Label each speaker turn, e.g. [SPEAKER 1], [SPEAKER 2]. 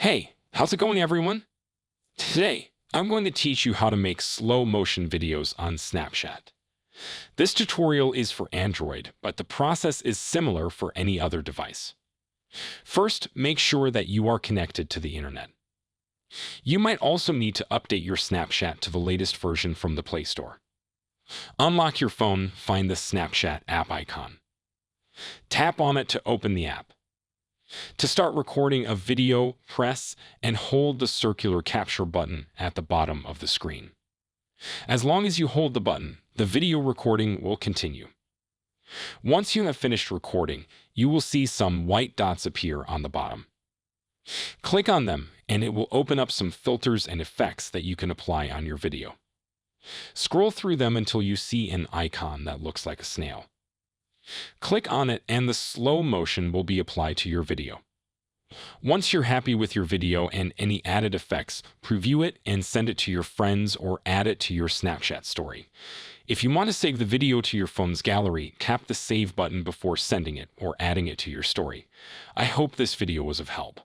[SPEAKER 1] Hey, how's it going, everyone? Today, I'm going to teach you how to make slow motion videos on Snapchat. This tutorial is for Android, but the process is similar for any other device. First, make sure that you are connected to the internet. You might also need to update your Snapchat to the latest version from the Play Store. Unlock your phone, find the Snapchat app icon. Tap on it to open the app. To start recording a video, press and hold the circular capture button at the bottom of the screen. As long as you hold the button, the video recording will continue. Once you have finished recording, you will see some white dots appear on the bottom. Click on them and it will open up some filters and effects that you can apply on your video. Scroll through them until you see an icon that looks like a snail. Click on it and the slow motion will be applied to your video. Once you're happy with your video and any added effects, preview it and send it to your friends or add it to your Snapchat story. If you want to save the video to your phone's gallery, tap the Save button before sending it or adding it to your story. I hope this video was of help.